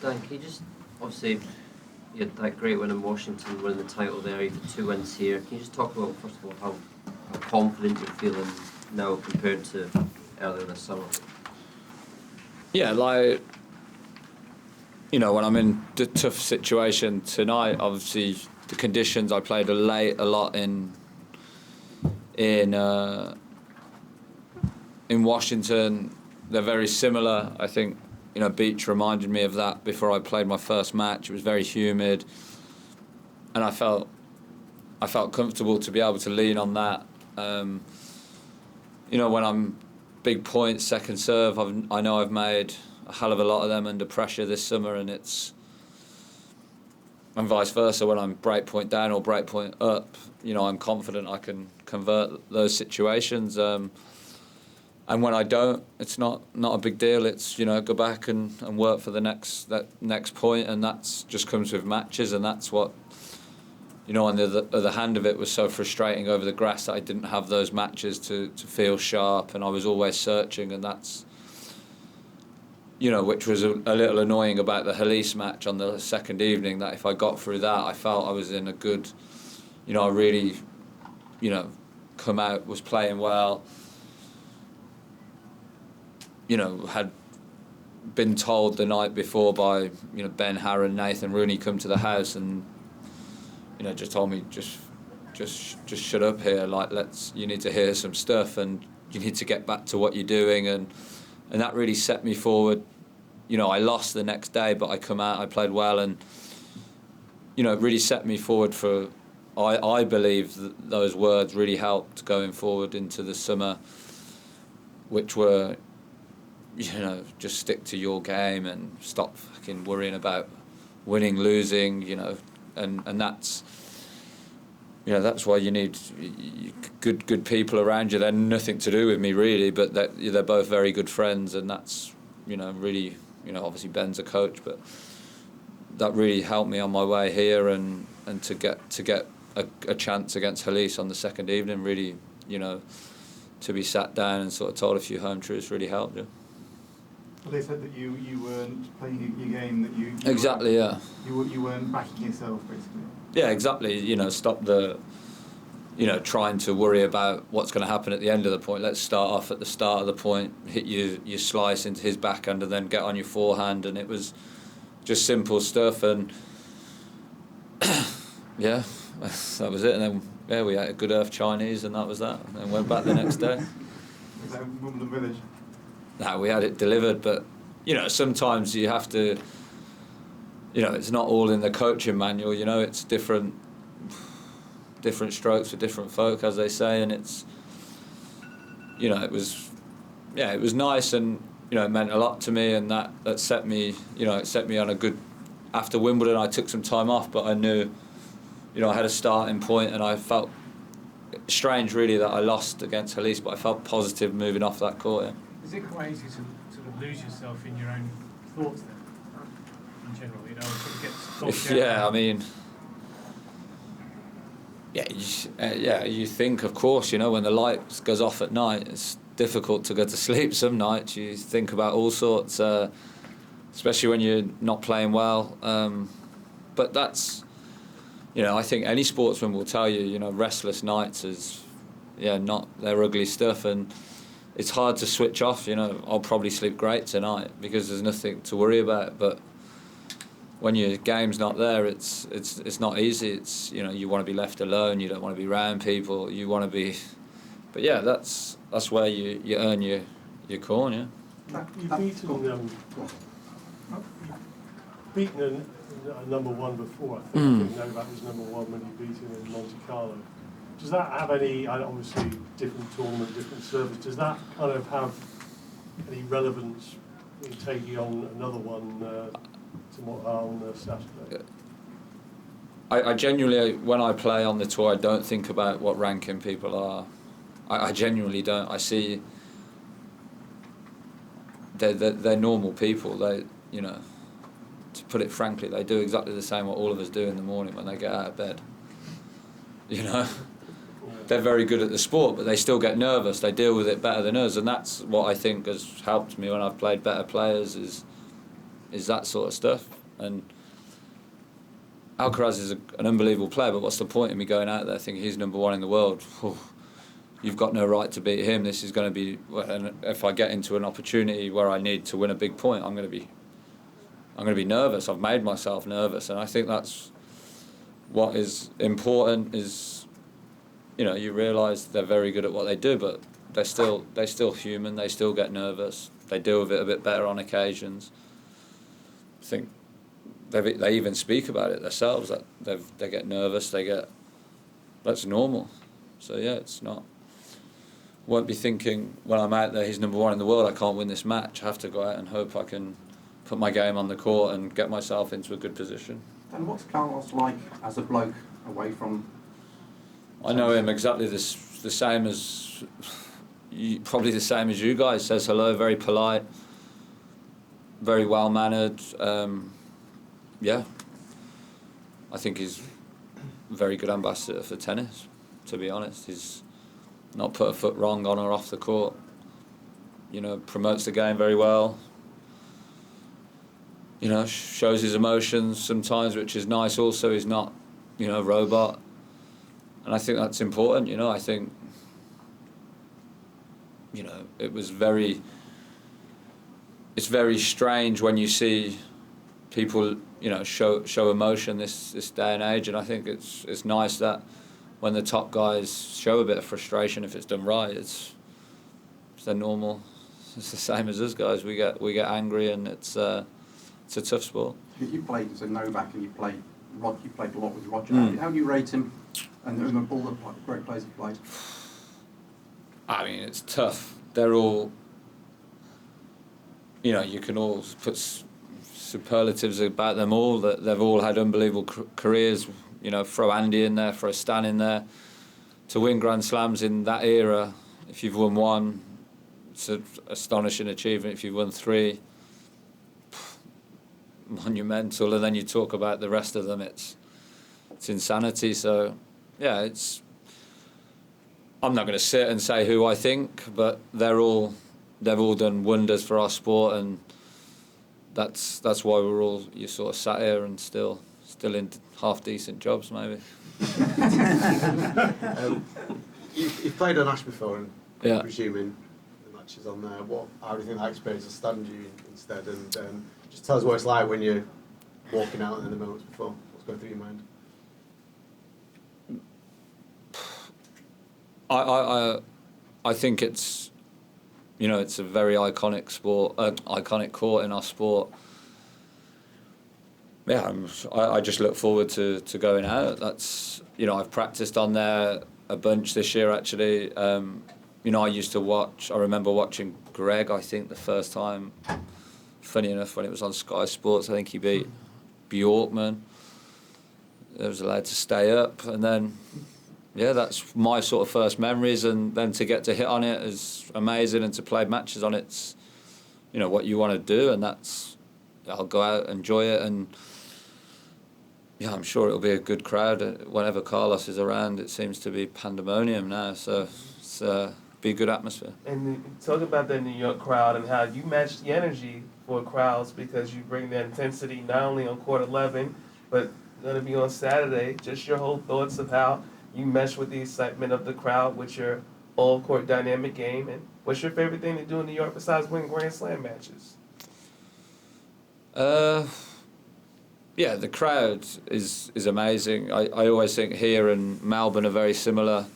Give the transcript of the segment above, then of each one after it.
Dan, can you just, obviously, you had that great win in Washington, winning the title there, you've had 2 wins here. Can you just talk about, first of all, how confident you're feeling now compared to earlier this summer? Yeah, like, when I'm in the tough situation tonight, obviously the conditions I played a lot in Washington, they're very similar. I think, Beach reminded me of that before I played my first match. It was very humid, and I felt comfortable to be able to lean on that. When I'm big points, second serve, I know I've made a hell of a lot of them under pressure this summer, and vice versa. When I'm break point down or break point up, I'm confident I can convert those situations. And when I don't, it's not a big deal. It's go back and work for that next point, and that's just comes with matches, and that's what on the other hand of it was so frustrating over the grass that I didn't have those matches to feel sharp, and I was always searching, and that's which was a little annoying about the Halys match on the second evening, that if I got through that, I felt I was in a good, I really, come out, was playing well, had been told the night before by, Ben Harron, Nathan Rooney come to the house and, just told me, just shut up here, like, you need to hear some stuff and you need to get back to what you're doing, and that really set me forward. I lost the next day, but I come out, I played well, and it really set me forward for. I believe that those words really helped going forward into the summer, which were, just stick to your game and stop fucking worrying about winning, losing, and that's. That's why you need good people around you. They're nothing to do with me really, but they're both very good friends, and that's really obviously Ben's a coach, but that really helped me on my way here, and to get a chance against Halys on the second evening, really to be sat down and sort of told a few home truths really helped. Yeah. Well, they said that you weren't playing your game, that you exactly weren't, yeah you weren't backing yourself basically. Yeah, exactly. Stop the, trying to worry about what's going to happen at the end of the point. Let's start off at the start of the point, hit your slice into his backhand, and then get on your forehand. And it was just simple stuff. And yeah, that was it. And then we ate a good earth Chinese, and that was that. And went back the next day. Was that Wimbledon Village? No, we had it delivered, but sometimes you have to. It's not all in the coaching manual. It's different strokes for different folk, as they say, and it's. It was nice, and it meant a lot to me, and that set me. It set me on a good. After Wimbledon, I took some time off, but I knew, I had a starting point, and I felt strange really that I lost against Halys, but I felt positive moving off that court. Yeah. Is it quite easy to sort of lose yourself in your own thoughts then? In general, sort of get stopped yeah, I mean, you think, of course, when the light goes off at night, it's difficult to go to sleep some nights. You think about all sorts, especially when you're not playing well. But that's, I think any sportsman will tell you, restless nights is, not their ugly stuff, and it's hard to switch off. I'll probably sleep great tonight because there's nothing to worry about, but when your game's not there, it's not easy. It's you want to be left alone. You don't want to be around people. You want to be, but yeah, that's where you earn your corn. Yeah. You've beaten a number one before. I think Novak was number one when you beat him in Monte Carlo. Does that have any? Obviously, different tournament, different service. Does that kind of have any relevance in taking on another one? On Saturday. I genuinely, when I play on the tour, I don't think about what ranking people are. I genuinely don't. I see they're normal people. They, to put it frankly, they do exactly the same what all of us do in the morning when they get out of bed. They're very good at the sport, but they still get nervous. They deal with it better than us, and that's what I think has helped me when I've played better players is is that sort of stuff. And Alcaraz is an unbelievable player, but what's the point in me going out there thinking he's number one in the world? You've got no right to beat him. This is going to be, and if I get into an opportunity where I need to win a big point, I'm going to be nervous. I've made myself nervous, and I think that's what is important. Is, you know, you realise they're very good at what they do, but they're still human. They still get nervous. They deal with it a bit better on occasions. I think they even speak about it themselves, that they get nervous. That's normal. So yeah, it's not. Won't be thinking when I'm out there he's number one in the world, I can't win this match. I have to go out and hope I can put my game on the court and get myself into a good position. And what's Carlos like as a bloke away from? I know him exactly the same as probably the same as you guys. Says hello, very polite, very well mannered. Yeah, I think he's a very good ambassador for tennis. To be honest, he's not put a foot wrong on or off the court. You know, promotes the game very well. You know, shows his emotions sometimes, which is nice. Also, he's not, you know, a robot, and I think that's important. You know, I think, you know, it's very strange when you see people, you know, show emotion this day and age, and I think it's nice that when the top guys show a bit of frustration, if it's done right, it's the normal. It's the same as us guys. We get angry, and it's a tough sport. You played as a Novak, and you played a lot with Roger. How do you rate him and all the great players he played? I mean, it's tough. They're all, you know, you can all put superlatives about them all. That they've all had unbelievable careers. You know, throw Andy in there, throw Stan in there. To win Grand Slams in that era, if you've won one, it's an astonishing achievement. If you've won three, monumental. And then you talk about the rest of them, it's insanity. So, yeah, I'm not going to sit and say who I think, but they've all done wonders for our sport, and that's why you sort of sat here and still in half decent jobs, maybe. You've played on Ash before, and Yeah. I'm presuming the matches on there. How do you think that experience will stand you instead? And just tell us what it's like when you're walking out in the moments before. What's going through your mind? I think it's, you know, it's a very iconic sport, iconic court in our sport. Yeah, I just look forward to going out. That's, you know, I've practiced on there a bunch this year actually. You know, I remember watching Greg, I think, the first time, funny enough, when it was on Sky Sports. I think he beat Bjorkman. I was allowed to stay up, and then, yeah, that's my sort of first memories, and then to get to hit on it is amazing, and to play matches on it's, you know, what you want to do, and I'll go out, enjoy it, and yeah, I'm sure it'll be a good crowd. Whenever Carlos is around, it seems to be pandemonium now, so it's be a good atmosphere. And talk about the New York crowd and how you match the energy for crowds, because you bring the intensity not only on court 11, but going to be on Saturday. Just your whole thoughts of how you mesh with the excitement of the crowd with your all-court dynamic game, and what's your favorite thing to do in New York besides win Grand Slam matches? Yeah, the crowd is amazing. I always think here and Melbourne are very similar.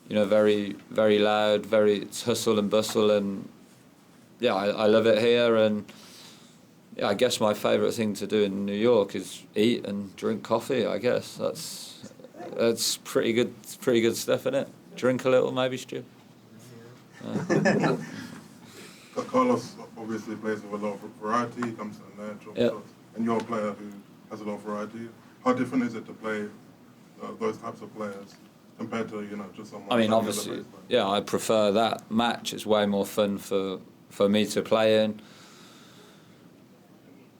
You know, very, very loud, it's hustle and bustle, and yeah, I love it here. And yeah, I guess my favourite thing to do in New York is eat and drink coffee. I guess that's pretty good stuff, isn't it? Drink a little, maybe, Stu. Carlos obviously plays with a lot of variety. He comes to the natural. Yeah. And you're a player who has a lot of variety. How different is it to play those types of players compared to, you know, just someone? I mean, obviously, yeah, I prefer that match. It's way more fun for me to play in.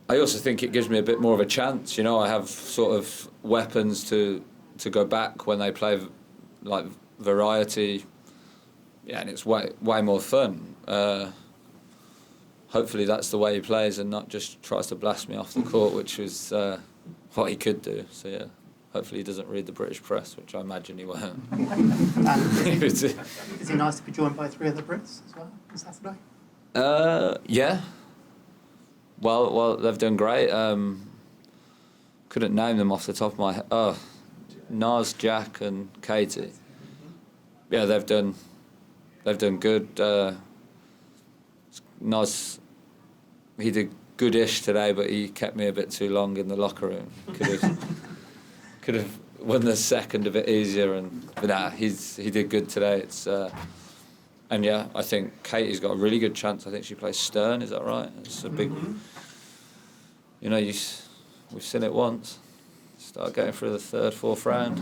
I also think it gives me a bit more of a chance. You know, I have sort of weapons to go back when they play like variety. Yeah, and it's way more fun. hopefully that's the way he plays and not just tries to blast me off the court, which was what he could do. So yeah, hopefully he doesn't read the British press, which I imagine he won't. Is it nice to be joined by 3 other Brits as well on Saturday? Yeah. Well, they've done great. Couldn't name them off the top of my head. Oh, Naz, Jack, and Katie. Yeah, they've done good. Naz, he did goodish today, but he kept me a bit too long in the locker room. Could have won the second a bit easier, but nah, he did good today. And yeah, I think Katie's got a really good chance. I think she plays Stern. Is that right? It's a big. You know, we've seen it once. Start getting through the 3rd, 4th round.